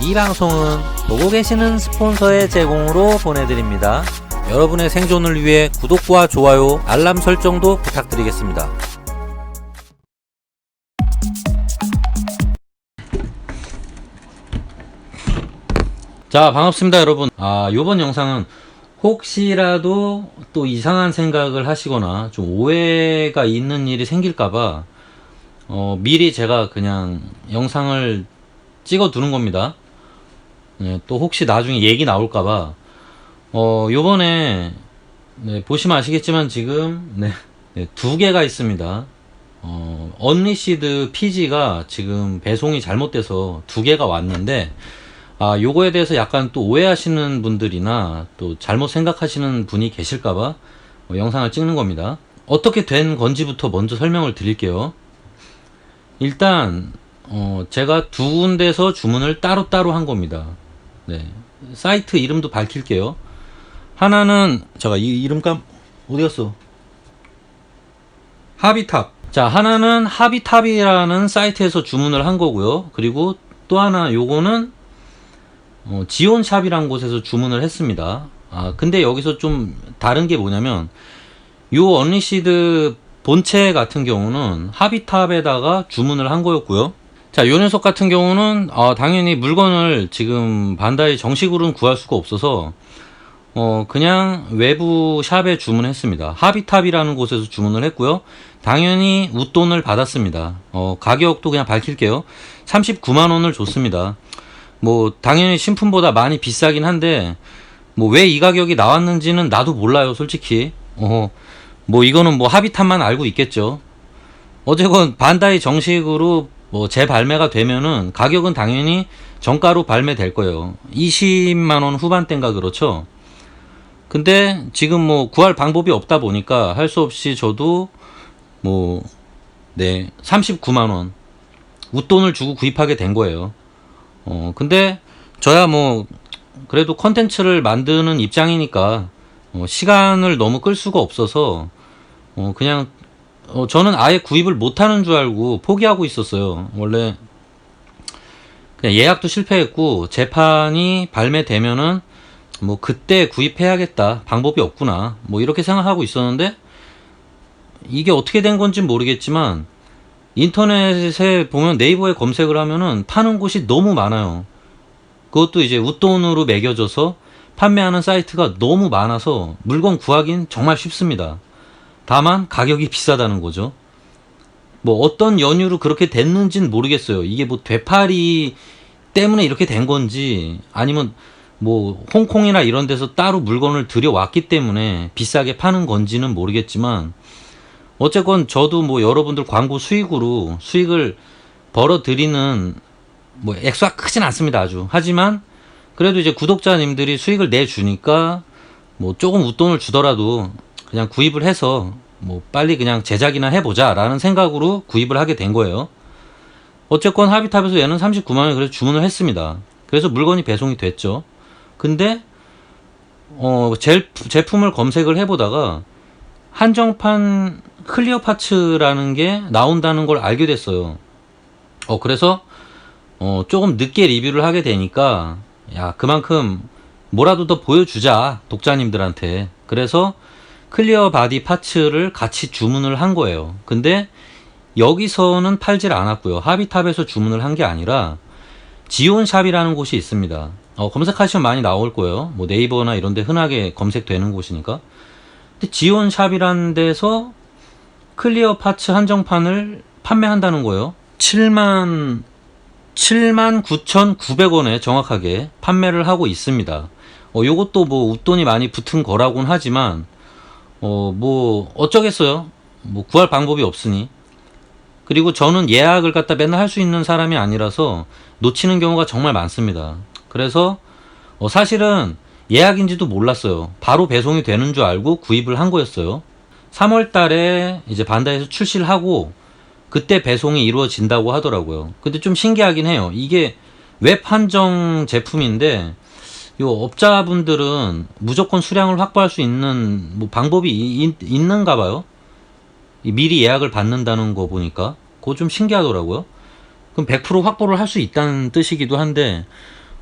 이 방송은 보고 계시는 스폰서의 제공으로 보내드립니다. 여러분의 생존을 위해 구독과 좋아요, 알람 설정도 부탁드리겠습니다. 자, 반갑습니다 여러분. 요번 영상은 혹시라도 또 이상한 생각을 하시거나 좀 오해가 있는 일이 생길까봐 미리 제가 그냥 영상을 찍어 두는 겁니다. 네, 또 혹시 나중에 얘기 나올까봐 요번에 보시면 아시겠지만 지금 두 개가 있습니다. 언리시드 PG가 지금 배송이 잘못돼서 두 개가 왔는데 요거에 대해서 약간 또 오해하시는 분들이나 또 잘못 생각하시는 분이 계실까봐 영상을 찍는 겁니다. 어떻게 된 건지부터 먼저 설명을 드릴게요. 일단 제가 두 군데서 주문을 따로따로 한 겁니다. 사이트 이름도 밝힐게요. 하나는 제가 이 이름감 어디갔어? 하비탑. 자, 하나는 하비탑이라는 사이트에서 주문을 한 거고요. 그리고 또 하나 요거는 지온샵이란 곳에서 주문을 했습니다. 근데 여기서 좀 다른 게 뭐냐면 요 언리시드 본체 같은 경우는 하비탑에다가 주문을 한 거였고요. 자, 요 녀석 같은 경우는 당연히 물건을 지금 반다이 정식으로는 구할 수가 없어서 그냥 외부 샵에 주문했습니다. 하비탑이라는 곳에서 주문을 했고요. 당연히 웃돈을 받았습니다. 가격도 그냥 밝힐게요. 39만원을 줬습니다. 뭐 당연히 신품보다 많이 비싸긴 한데 뭐 왜 이 가격이 나왔는지는 나도 몰라요 솔직히. 뭐 이거는 뭐 하비탑만 알고 있겠죠. 어쨌건 반다이 정식으로 뭐 재발매가 되면은 가격은 당연히 정가로 발매될 거예요. 20만원 후반대인가 그렇죠. 근데 지금 뭐 구할 방법이 없다 보니까 할 수 없이 저도 39만원 웃돈을 주고 구입하게 된 거예요. 근데 저야 뭐 그래도 컨텐츠를 만드는 입장이니까 시간을 너무 끌 수가 없어서 그냥 저는 아예 구입을 못하는 줄 알고 포기하고 있었어요. 원래 그냥 예약도 실패했고 재판이 발매되면은 뭐 그때 구입해야겠다, 방법이 없구나 뭐 이렇게 생각하고 있었는데 이게 어떻게 된 건지 모르겠지만 인터넷에 보면 네이버에 검색을 하면은 파는 곳이 너무 많아요. 그것도 이제 웃돈으로 매겨져서 판매하는 사이트가 너무 많아서 물건 구하긴 정말 쉽습니다. 다만 가격이 비싸다는 거죠. 뭐 어떤 연유로 그렇게 됐는지는 모르겠어요. 이게 뭐 되팔이 때문에 이렇게 된 건지 아니면 뭐 홍콩이나 이런 데서 따로 물건을 들여왔기 때문에 비싸게 파는 건지는 모르겠지만 어쨌건 저도 뭐 여러분들 광고 수익으로 수익을 벌어들이는 뭐 액수가 크진 않습니다 아주. 하지만 그래도 이제 구독자님들이 수익을 내주니까 뭐 조금 웃돈을 주더라도 그냥 구입을 해서 뭐 빨리 그냥 제작이나 해보자 라는 생각으로 구입을 하게 된 거예요. 어쨌건 하비탑에서 얘는 39만원에 그래서 주문을 했습니다. 그래서 물건이 배송이 됐죠. 근데 제품을 검색을 해보다가 한정판 클리어 파츠라는 게 나온다는 걸 알게 됐어요. 그래서 조금 늦게 리뷰를 하게 되니까 야, 그만큼 뭐라도 더 보여주자 독자님들한테. 그래서 클리어 바디 파츠를 같이 주문을 한 거예요. 근데 여기서는 팔질 않았고요. 하비탑에서 주문을 한 게 아니라 지온샵이라는 곳이 있습니다. 검색하시면 많이 나올 거예요. 뭐 네이버나 이런 데 흔하게 검색되는 곳이니까. 근데 지온샵이라는 데서 클리어 파츠 한정판을 판매한다는 거예요. 79,900원에 정확하게 판매를 하고 있습니다. 요것도 뭐 웃돈이 많이 붙은 거라고는 하지만 뭐 어쩌겠어요. 뭐 구할 방법이 없으니. 그리고 저는 예약을 갖다 맨날 할 수 있는 사람이 아니라서 놓치는 경우가 정말 많습니다. 그래서 사실은 예약인지도 몰랐어요. 바로 배송이 되는 줄 알고 구입을 한 거였어요. 3월 달에 이제 반다이에서 출시를 하고 그때 배송이 이루어진다고 하더라고요. 근데 좀 신기하긴 해요. 이게 웹 한정 제품인데 요 업자분들은 무조건 수량을 확보할 수 있는 뭐 방법이 있는가 봐요. 미리 예약을 받는다는 거 보니까 그거 좀 신기하더라고요. 그럼 100% 확보를 할 수 있다는 뜻이기도 한데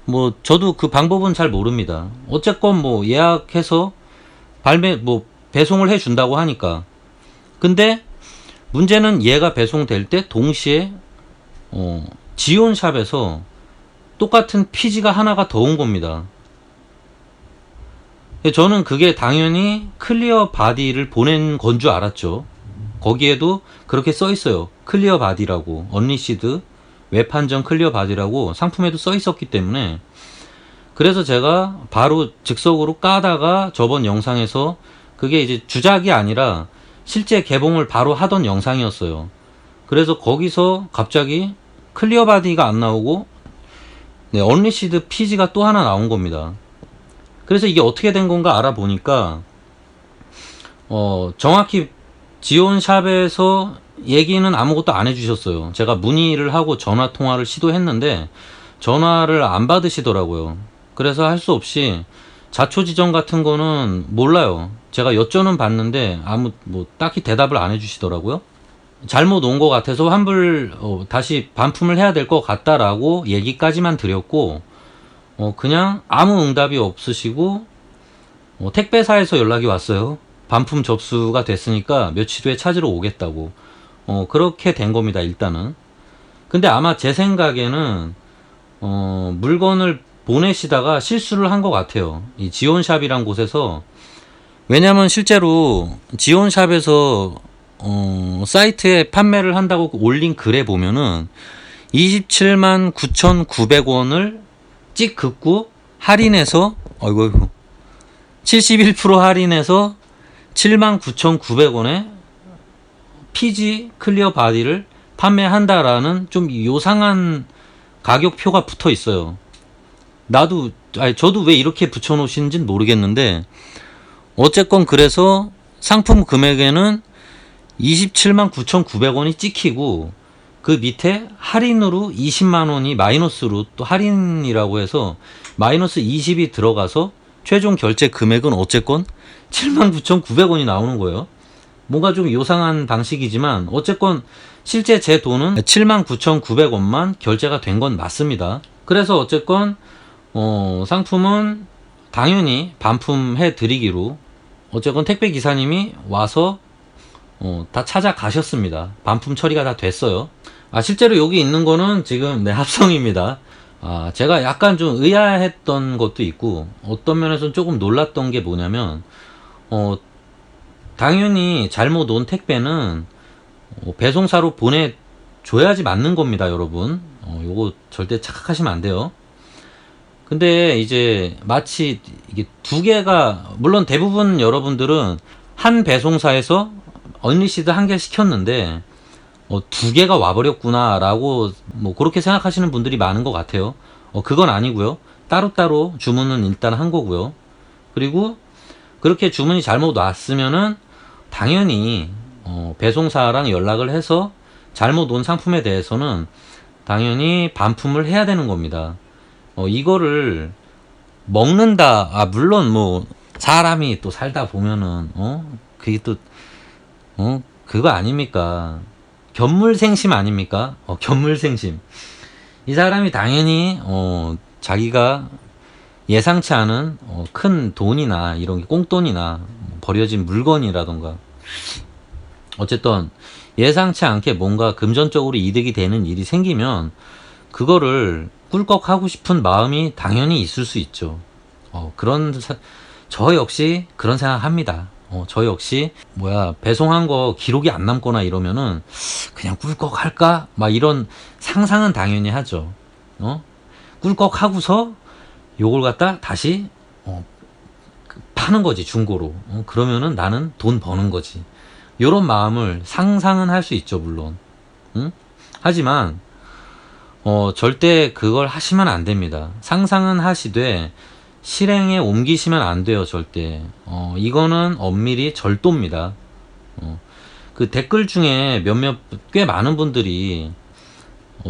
뭐 저도 그 방법은 잘 모릅니다. 어쨌건 뭐 예약해서 배송을 해 준다고 하니까. 근데 문제는 얘가 배송될 때 동시에 지온샵에서 똑같은 피지가 하나가 더 온 겁니다. 저는 그게 당연히 클리어 바디를 보낸 건 줄 알았죠. 거기에도 그렇게 써 있어요. 클리어 바디라고, 언리시드 웹 한정 클리어 바디라고 상품에도 써 있었기 때문에, 그래서 제가 바로 즉석으로 까다가 저번 영상에서, 그게 이제 주작이 아니라 실제 개봉을 바로 하던 영상이었어요. 그래서 거기서 갑자기 클리어 바디가 안 나오고 언리시드 피지가 또 하나 나온 겁니다. 그래서 이게 어떻게 된 건가 알아보니까 정확히 지온샵에서 얘기는 아무것도 안 해주셨어요. 제가 문의를 하고 전화 통화를 시도했는데 전화를 안 받으시더라고요. 그래서 할 수 없이 자초지정 같은 거는 몰라요. 제가 여쭤는 봤는데 딱히 대답을 안 해주시더라고요. 잘못 온 것 같아서 환불 다시 반품을 해야 될 것 같다라고 얘기까지만 드렸고, 그냥 아무 응답이 없으시고 택배사에서 연락이 왔어요. 반품 접수가 됐으니까 며칠 후에 찾으러 오겠다고. 그렇게 된 겁니다, 일단은. 근데 아마 제 생각에는 물건을 보내시다가 실수를 한 것 같아요, 이 지온샵이란 곳에서. 왜냐면 실제로 지온샵에서 사이트에 판매를 한다고 올린 글에 보면은 27만 9,900원을 찍 긋고 할인해서 71% 할인해서 7만 9,900원에 피지 클리어 바디를 판매한다라는 좀 요상한 가격표가 붙어 있어요. 저도 왜 이렇게 붙여 놓으신지는 모르겠는데, 어쨌건 그래서 상품 금액에는 27만 9,900원이 찍히고 그 밑에 할인으로 20만 원이 마이너스로 또 할인이라고 해서 마이너스 20이 들어가서 최종 결제 금액은 어쨌건 7만 9,900원이 나오는 거예요. 뭔가 좀 요상한 방식이지만 어쨌건 실제 제 돈은 7만 9,900원만 결제가 된 건 맞습니다. 그래서 어쨌건 상품은 당연히 반품해 드리기로, 어쨌건 택배 기사님이 와서 다 찾아가셨습니다. 반품 처리가 다 됐어요. 실제로 여기 있는 거는 지금 합성입니다. 제가 약간 좀 의아했던 것도 있고, 어떤 면에서는 조금 놀랐던 게 뭐냐면, 당연히 잘못 온 택배는 배송사로 보내줘야지 맞는 겁니다, 여러분. 요거 절대 착각하시면 안 돼요. 근데 이제 마치 이게 두 개가, 물론 대부분 여러분들은 한 배송사에서 언리시드 한 개 시켰는데 두 개가 와버렸구나 라고 그렇게 생각하시는 분들이 많은 것 같아요. 그건 아니고요. 따로따로 주문은 일단 한 거고요. 그리고 그렇게 주문이 잘못 왔으면은 당연히 배송사랑 연락을 해서 잘못 온 상품에 대해서는 당연히 반품을 해야 되는 겁니다. 이거를 먹는다, 물론 사람이 또 살다 보면은 그게 또 그거 아닙니까? 견물생심 아닙니까? 견물생심. 이 사람이 당연히 자기가 예상치 않은 큰 돈이나 이런 게 꽁돈이나 버려진 물건이라던가, 어쨌든 예상치 않게 뭔가 금전적으로 이득이 되는 일이 생기면 그거를 꿀꺽하고 싶은 마음이 당연히 있을 수 있죠. 저 역시 그런 생각합니다. 저 역시 배송한 거 기록이 안 남거나 이러면은 그냥 꿀꺽할까? 이런 상상은 당연히 하죠. 꿀꺽하고서 요걸 갖다 다시 파는 거지, 중고로. 그러면은 나는 돈 버는 거지. 요런 마음을 상상은 할 수 있죠, 물론. 하지만 절대 그걸 하시면 안 됩니다. 상상은 하시되 실행에 옮기시면 안 돼요, 절대. 이거는 엄밀히 절도입니다. 그 댓글 중에 꽤 많은 분들이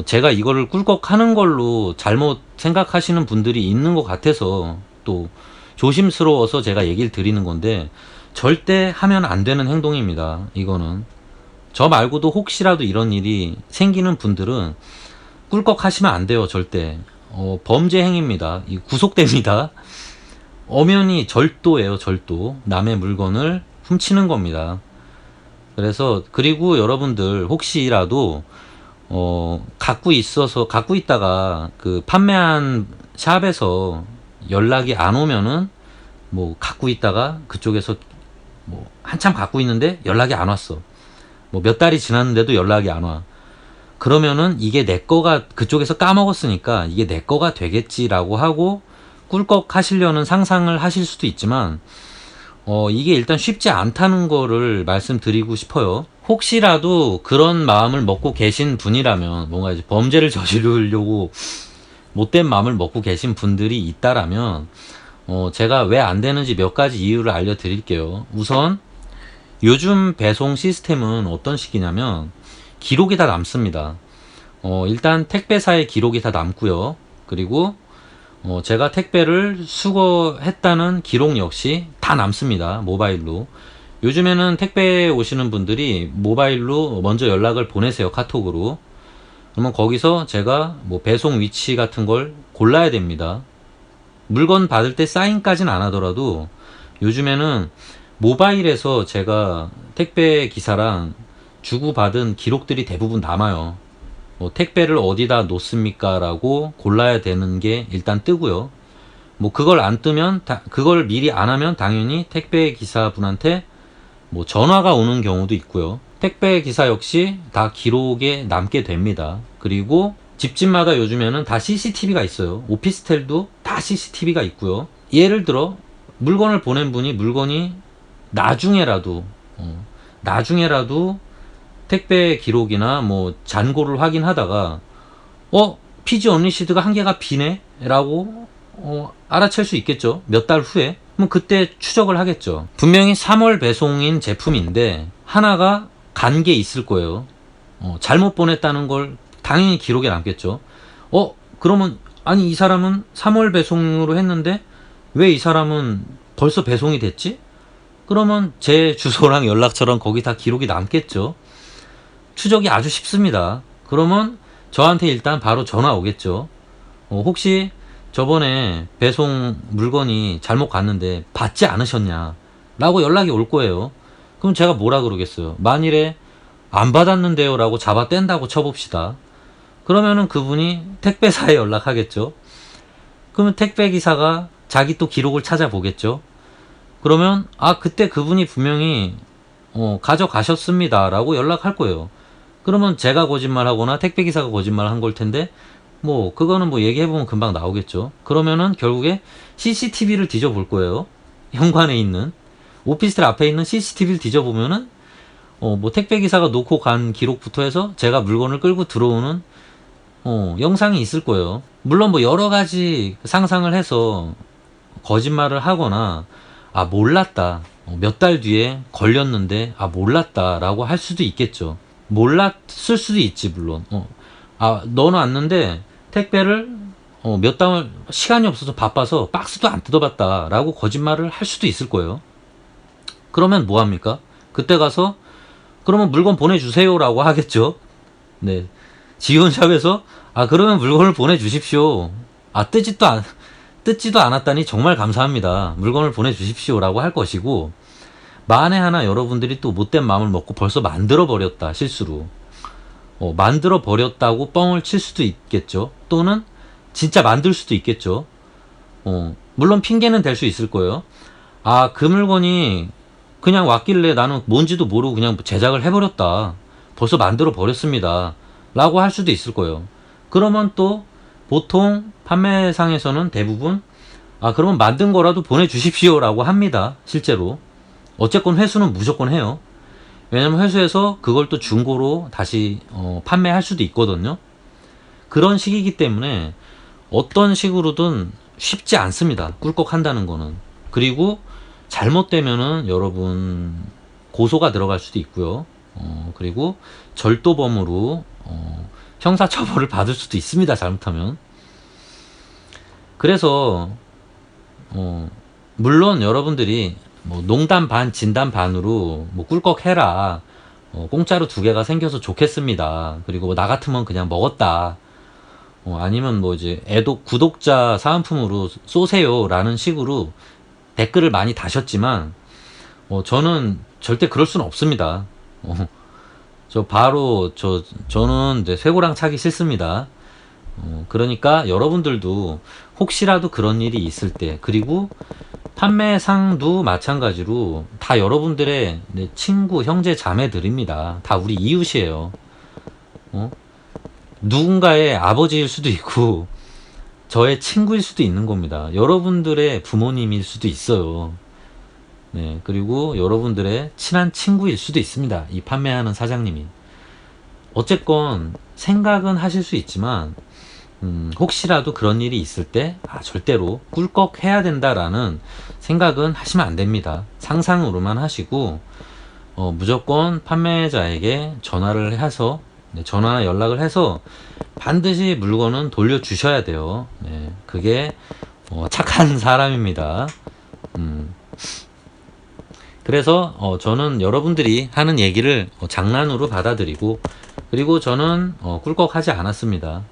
제가 이거를 꿀꺽하는 걸로 잘못 생각하시는 분들이 있는 것 같아서 또 조심스러워서 제가 얘기를 드리는 건데, 절대 하면 안 되는 행동입니다. 이거는 저 말고도 혹시라도 이런 일이 생기는 분들은 꿀꺽 하시면 안 돼요, 절대. 범죄 행위입니다. 이 구속됩니다. 엄연히 절도예요, 절도. 남의 물건을 훔치는 겁니다. 그래서 그리고 여러분들 혹시라도 갖고 있다가 그 판매한 샵에서 연락이 안 오면은 뭐 갖고 있다가 그쪽에서 뭐 한참 갖고 있는데 연락이 안 왔어. 뭐 몇 달이 지났는데도 연락이 안 와. 그러면은 이게 내 거가 그쪽에서 까먹었으니까 이게 내 거가 되겠지라고 하고 꿀꺽 하시려는 상상을 하실 수도 있지만 이게 일단 쉽지 않다는 거를 말씀드리고 싶어요. 혹시라도 그런 마음을 먹고 계신 분이라면 뭔가 이제 범죄를 저지르려고 못된 마음을 먹고 계신 분들이 있다라면 제가 왜 안 되는지 몇 가지 이유를 알려드릴게요. 우선 요즘 배송 시스템은 어떤 식이냐면 기록이 다 남습니다. 일단 택배사의 기록이 다 남고요. 그리고 제가 택배를 수거했다는 기록 역시 다 남습니다. 모바일로. 요즘에는 택배에 오시는 분들이 모바일로 먼저 연락을 보내세요. 카톡으로. 그러면 거기서 제가 뭐 배송 위치 같은 걸 골라야 됩니다. 물건 받을 때 사인까지는 안 하더라도 요즘에는 모바일에서 제가 택배 기사랑 주고받은 기록들이 대부분 남아요. 뭐 택배를 어디다 놓습니까? 라고 골라야 되는 게 일단 뜨고요. 뭐 그걸 안 뜨면 그걸 미리 안 하면 당연히 택배 기사분한테 뭐 전화가 오는 경우도 있고요. 택배 기사 역시 다 기록에 남게 됩니다. 그리고 집집마다 요즘에는 다 CCTV가 있어요. 오피스텔도 다 CCTV가 있고요. 예를 들어 물건을 보낸 분이 물건이 나중에라도 택배 기록이나 뭐 잔고를 확인하다가 피지 언리시드가 한 개가 비네? 라고 알아챌 수 있겠죠. 몇 달 후에. 그럼 그때 추적을 하겠죠. 분명히 3월 배송인 제품인데 하나가 간 게 있을 거예요. 잘못 보냈다는 걸 당연히 기록에 남겠죠. 그러면 아니 이 사람은 3월 배송으로 했는데 왜 이 사람은 벌써 배송이 됐지? 그러면 제 주소랑 연락처랑 거기 다 기록이 남겠죠. 추적이 아주 쉽습니다. 그러면 저한테 일단 바로 전화 오겠죠. 혹시 저번에 배송 물건이 잘못 갔는데 받지 않으셨냐? 라고 연락이 올 거예요. 그럼 제가 뭐라 그러겠어요? 만일에 안 받았는데요? 라고 잡아뗀다고 쳐봅시다. 그러면은 그분이 택배사에 연락하겠죠. 그러면 택배기사가 자기 또 기록을 찾아보겠죠. 그러면 그때 그분이 분명히 가져가셨습니다 라고 연락할 거예요. 그러면 제가 거짓말하거나 택배기사가 거짓말한 걸 텐데 뭐 그거는 뭐 얘기해보면 금방 나오겠죠. 그러면은 결국에 CCTV를 뒤져볼 거예요. 현관에 있는 오피스텔 앞에 있는 CCTV를 뒤져보면은 뭐 택배기사가 놓고 간 기록부터 해서 제가 물건을 끌고 들어오는 영상이 있을 거예요. 물론 뭐 여러 가지 상상을 해서 거짓말을 하거나 몰랐다. 몇 달 뒤에 걸렸는데 몰랐다 라고 할 수도 있겠죠. 몰랐을 수도 있지 물론. 넣어놨는데 택배를 몇 달 시간이 없어서 바빠서 박스도 안 뜯어봤다 라고 거짓말을 할 수도 있을 거예요. 그러면 뭐합니까? 그때 가서 그러면 물건 보내주세요 라고 하겠죠. 네. 지원샵에서 그러면 물건을 보내주십시오. 뜯지도 않았다니 정말 감사합니다. 물건을 보내주십시오 라고 할 것이고, 만에 하나 여러분들이 또 못된 마음을 먹고 벌써 만들어 버렸다 실수로 만들어 버렸다고 뻥을 칠 수도 있겠죠. 또는 진짜 만들 수도 있겠죠. 물론 핑계는 될 수 있을 거예요. 그 물건이 그냥 왔길래 나는 뭔지도 모르고 그냥 제작을 해버렸다. 벌써 만들어 버렸습니다. 라고 할 수도 있을 거예요. 그러면 또 보통 판매상에서는 대부분 그러면 만든 거라도 보내주십시오 라고 합니다. 실제로. 어쨌건 회수는 무조건 해요. 왜냐면 회수해서 그걸 또 중고로 다시 판매할 수도 있거든요. 그런 식이기 때문에 어떤 식으로든 쉽지 않습니다. 꿀꺽 한다는 거는. 그리고 잘못되면은 여러분 고소가 들어갈 수도 있고요. 그리고 절도범으로 형사처벌을 받을 수도 있습니다. 잘못하면. 그래서 물론 여러분들이 뭐 농담 반 진담 반으로 뭐 꿀꺽 해라, 공짜로 2개가 생겨서 좋겠습니다. 그리고 나 같으면 그냥 먹었다, 아니면 뭐 이제 애독 구독자 사은품으로 쏘세요라는 식으로 댓글을 많이 다셨지만 저는 절대 그럴 수는 없습니다. 저는 이제 쇠고랑 차기 싫습니다. 그러니까 여러분들도 혹시라도 그런 일이 있을 때, 그리고 판매상도 마찬가지로 다 여러분들의 친구, 형제, 자매들입니다. 다 우리 이웃이에요. 누군가의 아버지일 수도 있고 저의 친구일 수도 있는 겁니다. 여러분들의 부모님일 수도 있어요. 네, 그리고 여러분들의 친한 친구일 수도 있습니다. 이 판매하는 사장님이. 어쨌건 생각은 하실 수 있지만 혹시라도 그런 일이 있을 때 절대로 꿀꺽 해야 된다라는 생각은 하시면 안 됩니다. 상상으로만 하시고 무조건 판매자에게 전화를 해서 전화 연락을 해서 반드시 물건은 돌려주셔야 돼요. 네, 그게 착한 사람입니다. 그래서 저는 여러분들이 하는 얘기를 장난으로 받아들이고, 그리고 저는 꿀꺽하지 않았습니다.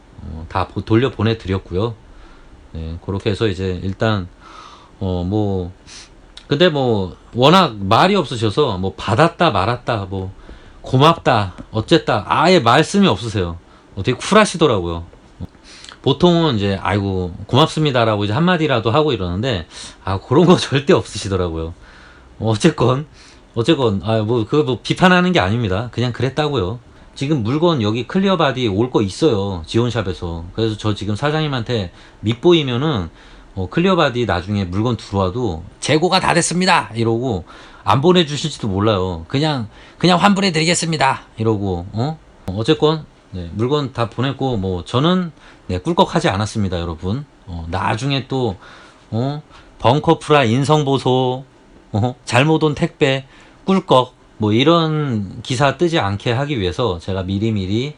다 돌려 보내드렸고요. 네, 그렇게 해서 이제 일단 근데 워낙 말이 없으셔서 받았다 말았다 고맙다 어쨌다 아예 말씀이 없으세요. 되게 쿨하시더라고요. 보통은 이제 아이고 고맙습니다라고 이제 한마디라도 하고 이러는데 그런 거 절대 없으시더라고요. 어쨌건 그거 비판하는 게 아닙니다. 그냥 그랬다고요. 지금 물건 여기 클리어 바디 올 거 있어요. 지원샵에서. 그래서 저 지금 사장님한테 밑보이면은 클리어 바디 나중에 물건 들어와도 재고가 다 됐습니다 이러고 안 보내주실지도 몰라요. 그냥 환불해 드리겠습니다 이러고. 어쨌건 네, 물건 다 보냈고 저는 꿀꺽하지 않았습니다 여러분. 나중에 또 벙커프라 인성보소 잘못 온 택배 꿀꺽 이런 기사 뜨지 않게 하기 위해서 제가 미리미리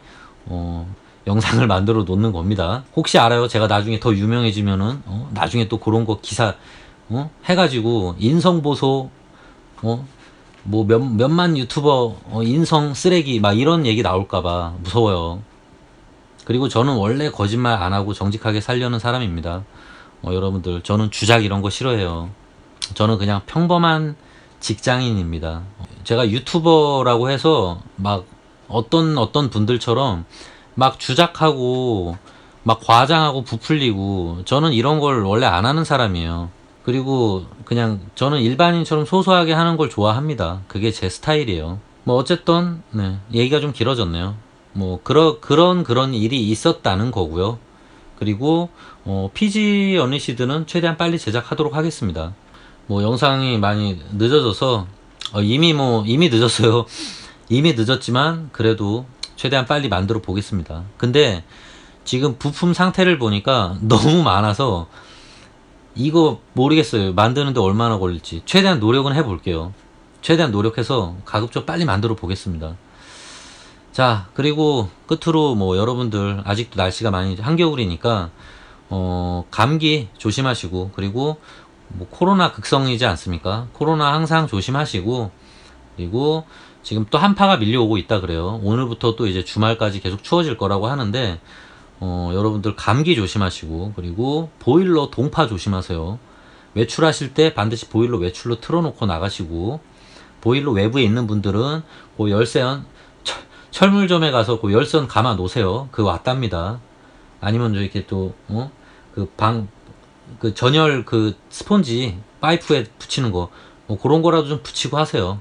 영상을 만들어 놓는 겁니다. 혹시 알아요? 제가 나중에 더 유명해지면은 나중에 또 그런 거 기사 해가지고 인성보소 몇만 유튜버 인성 쓰레기 막 이런 얘기 나올까봐 무서워요. 그리고 저는 원래 거짓말 안 하고 정직하게 살려는 사람입니다. 여러분들 저는 주작 이런 거 싫어해요. 저는 그냥 평범한 직장인입니다. 제가 유튜버라고 해서 막 어떤 분들처럼 막 주작하고 막 과장하고 부풀리고 저는 이런 걸 원래 안 하는 사람이에요. 그리고 그냥 저는 일반인처럼 소소하게 하는 걸 좋아합니다. 그게 제 스타일이에요. 어쨌든 네, 얘기가 좀 길어졌네요. 그런 일이 있었다는 거고요. 그리고 PG 어니시드는 최대한 빨리 제작하도록 하겠습니다. 영상이 많이 늦어져서 이미 늦었어요. 이미 늦었지만 그래도 최대한 빨리 만들어 보겠습니다. 근데 지금 부품 상태를 보니까 너무 많아서 이거 모르겠어요. 만드는데 얼마나 걸릴지. 최대한 노력은 해볼게요. 최대한 노력해서 가급적 빨리 만들어 보겠습니다. 자, 그리고 끝으로 여러분들 아직도 날씨가 많이 한겨울이니까 감기 조심하시고, 그리고 코로나 극성이지 않습니까? 코로나 항상 조심하시고, 그리고 지금 또 한파가 밀려오고 있다 그래요. 오늘부터 또 이제 주말까지 계속 추워질 거라고 하는데 여러분들 감기 조심하시고, 그리고 보일러 동파 조심하세요. 외출하실 때 반드시 보일러 외출로 틀어놓고 나가시고, 보일러 외부에 있는 분들은 열선 철물점에 가서 열선 감아 놓으세요. 그거 왔답니다. 아니면 이렇게 또 전열 스폰지 파이프에 붙이는 거 그런 거라도 좀 붙이고 하세요.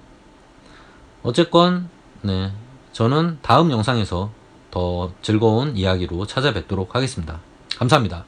어쨌건 네, 저는 다음 영상에서 더 즐거운 이야기로 찾아뵙도록 하겠습니다. 감사합니다.